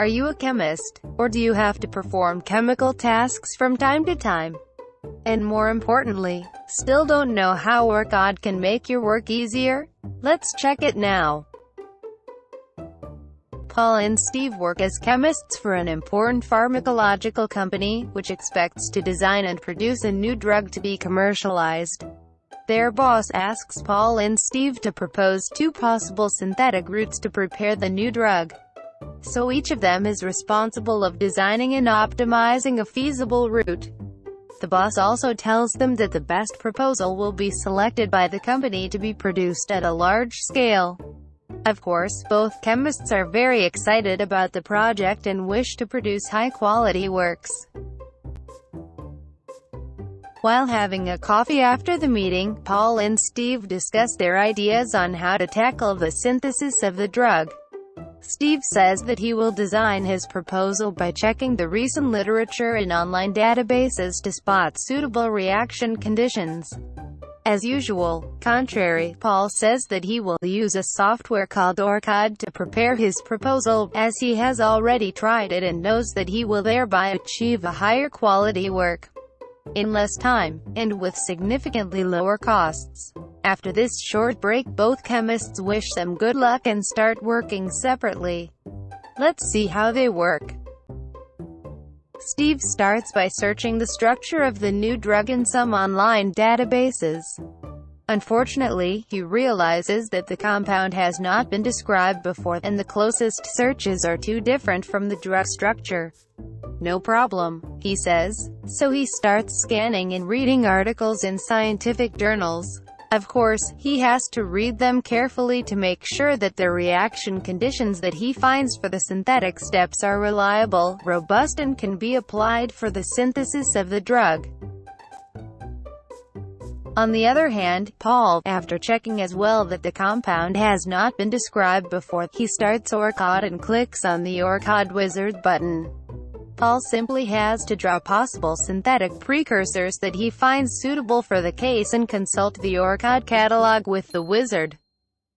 Are you a chemist? Or do you have to perform chemical tasks from time to time? And more importantly, still don't know how ORCOD can make your work easier? Let's check it now. Paul and Steve work as chemists for an important pharmacological company, which expects to design and produce a new drug to be commercialized. Their boss asks Paul and Steve to propose 2 possible synthetic routes to prepare the new drug. So each of them is responsible of designing and optimizing a feasible route. The boss also tells them that the best proposal will be selected by the company to be produced at a large scale. Of course, both chemists are very excited about the project and wish to produce high-quality works. While having a coffee after the meeting, Paul and Steve discuss their ideas on how to tackle the synthesis of the drug. Steve says that he will design his proposal by checking the recent literature in online databases to spot suitable reaction conditions. As usual, Paul says that he will use a software called ORCOD to prepare his proposal, as he has already tried it and knows that he will thereby achieve a higher quality work in less time, and with significantly lower costs. After this short break, both chemists wish them good luck and start working separately. Let's see how they work. Steve starts by searching the structure of the new drug in some online databases. Unfortunately, he realizes that the compound has not been described before, and the closest searches are too different from the drug structure. No problem, he says. So he starts scanning and reading articles in scientific journals. Of course, he has to read them carefully to make sure that the reaction conditions that he finds for the synthetic steps are reliable, robust, and can be applied for the synthesis of the drug. On the other hand, Paul, after checking as well that the compound has not been described before, he starts ORCOD and clicks on the ORCOD wizard button. Paul simply has to draw possible synthetic precursors that he finds suitable for the case and consult the ORCOD catalog with the wizard.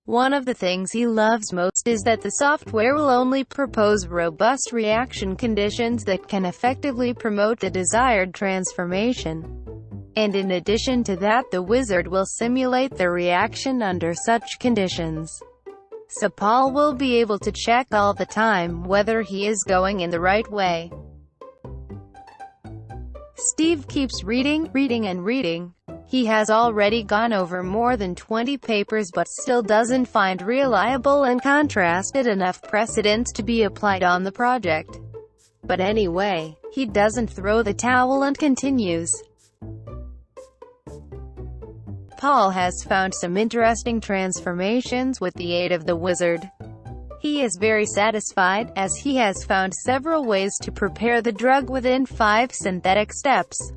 One of the things he loves most is that the software will only propose robust reaction conditions that can effectively promote the desired transformation. And in addition to that, the wizard will simulate the reaction under such conditions. So Paul will be able to check all the time whether he is going in the right way. Steve keeps reading and reading. He has already gone over more than 20 papers but still doesn't find reliable and contrasted enough precedents to be applied on the project. But anyway, he doesn't throw the towel and continues. Paul has found some interesting transformations with the aid of the wizard. He is very satisfied, as he has found several ways to prepare the drug within 5 synthetic steps.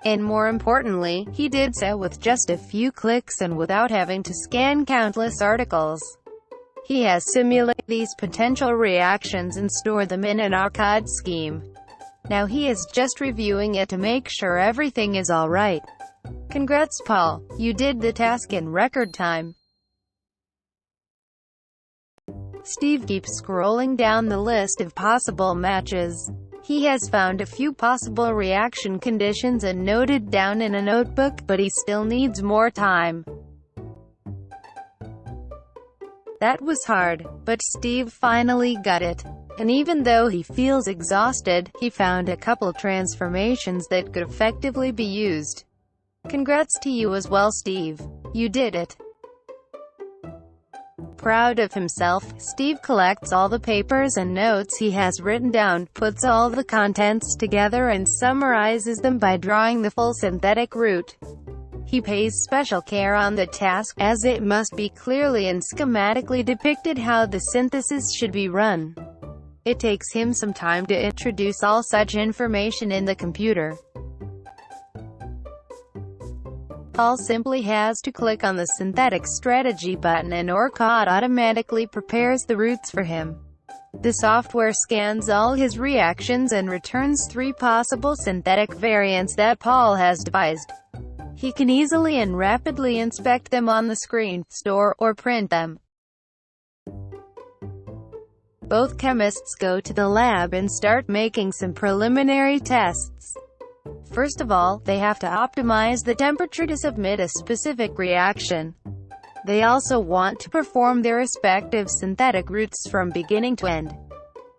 And more importantly, he did so with just a few clicks and without having to scan countless articles. He has simulated these potential reactions and stored them in an ORCOD scheme. Now he is just reviewing it to make sure everything is alright. Congrats, Paul, you did the task in record time. Steve keeps scrolling down the list of possible matches. He has found a few possible reaction conditions and noted down in a notebook, but he still needs more time. That was hard, but Steve finally got it. And even though he feels exhausted, he found a couple transformations that could effectively be used. Congrats to you as well, Steve. You did it. Proud of himself, Steve collects all the papers and notes he has written down, puts all the contents together and summarizes them by drawing the full synthetic route. He pays special care on the task, as it must be clearly and schematically depicted how the synthesis should be run. It takes him some time to introduce all such information in the computer. Paul simply has to click on the synthetic strategy button and ORCOD automatically prepares the routes for him. The software scans all his reactions and returns 3 possible synthetic variants that Paul has devised. He can easily and rapidly inspect them on the screen, store, or print them. Both chemists go to the lab and start making some preliminary tests. First of all, they have to optimize the temperature to submit a specific reaction. They also want to perform their respective synthetic routes from beginning to end.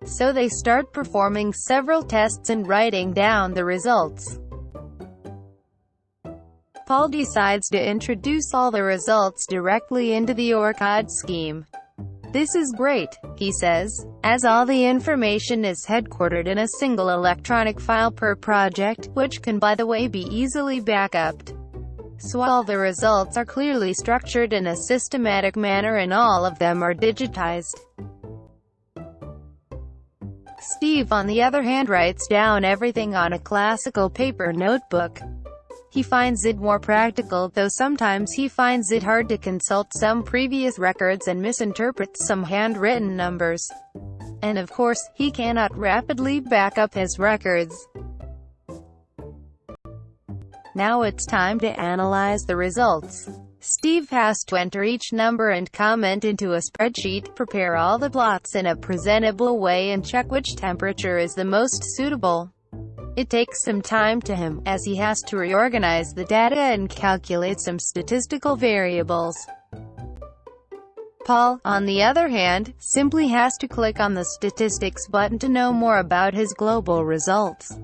So they start performing several tests and writing down the results. Paul decides to introduce all the results directly into the ORCOD scheme. This is great, he says, as all the information is headquartered in a single electronic file per project, which can, by the way, be easily backupped. So all the results are clearly structured in a systematic manner and all of them are digitized. Steve, on the other hand, writes down everything on a classical paper notebook. He finds it more practical, though sometimes he finds it hard to consult some previous records and misinterprets some handwritten numbers. And of course, he cannot rapidly back up his records. Now it's time to analyze the results. Steve has to enter each number and comment into a spreadsheet, prepare all the plots in a presentable way and check which temperature is the most suitable. It takes some time to him, as he has to reorganize the data and calculate some statistical variables. Paul, on the other hand, simply has to click on the statistics button to know more about his global results.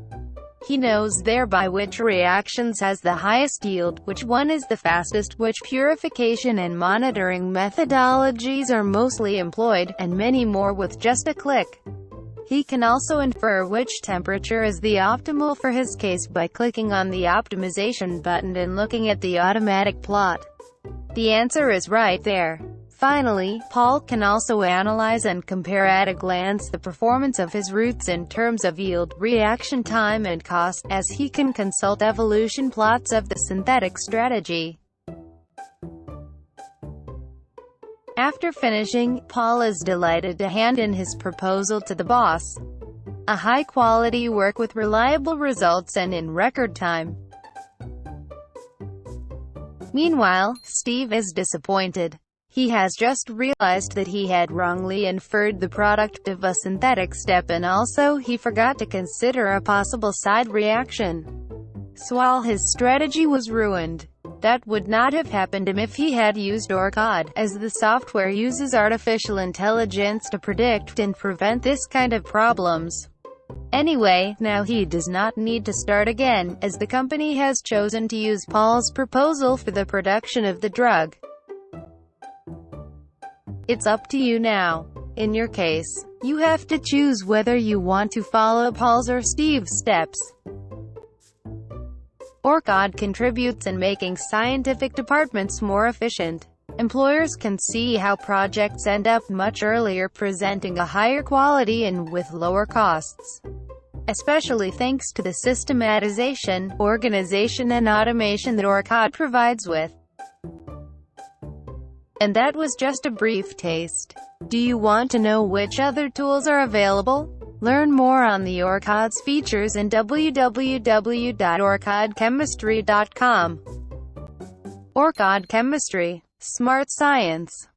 He knows thereby which reactions has the highest yield, which one is the fastest, which purification and monitoring methodologies are mostly employed, and many more with just a click. He can also infer which temperature is the optimal for his case by clicking on the optimization button and looking at the automatic plot. The answer is right there. Finally, Paul can also analyze and compare at a glance the performance of his routes in terms of yield, reaction time and cost, as he can consult evolution plots of the synthetic strategy. After finishing, Paul is delighted to hand in his proposal to the boss. A high-quality work with reliable results and in record time. Meanwhile, Steve is disappointed. He has just realized that he had wrongly inferred the product of a synthetic step and also he forgot to consider a possible side reaction. So all his strategy was ruined. That would not have happened if he had used ORCOD, as the software uses artificial intelligence to predict and prevent this kind of problems. Anyway, now he does not need to start again, as the company has chosen to use Paul's proposal for the production of the drug. It's up to you now. In your case, you have to choose whether you want to follow Paul's or Steve's steps. ORCOD contributes in making scientific departments more efficient. Employers can see how projects end up much earlier, presenting a higher quality and with lower costs. Especially thanks to the systematization, organization and automation that ORCOD provides with. And that was just a brief taste. Do you want to know which other tools are available? Learn more on the ORCOD's features in www.orcodchemistry.com. ORCOD Chemistry. Smart Science.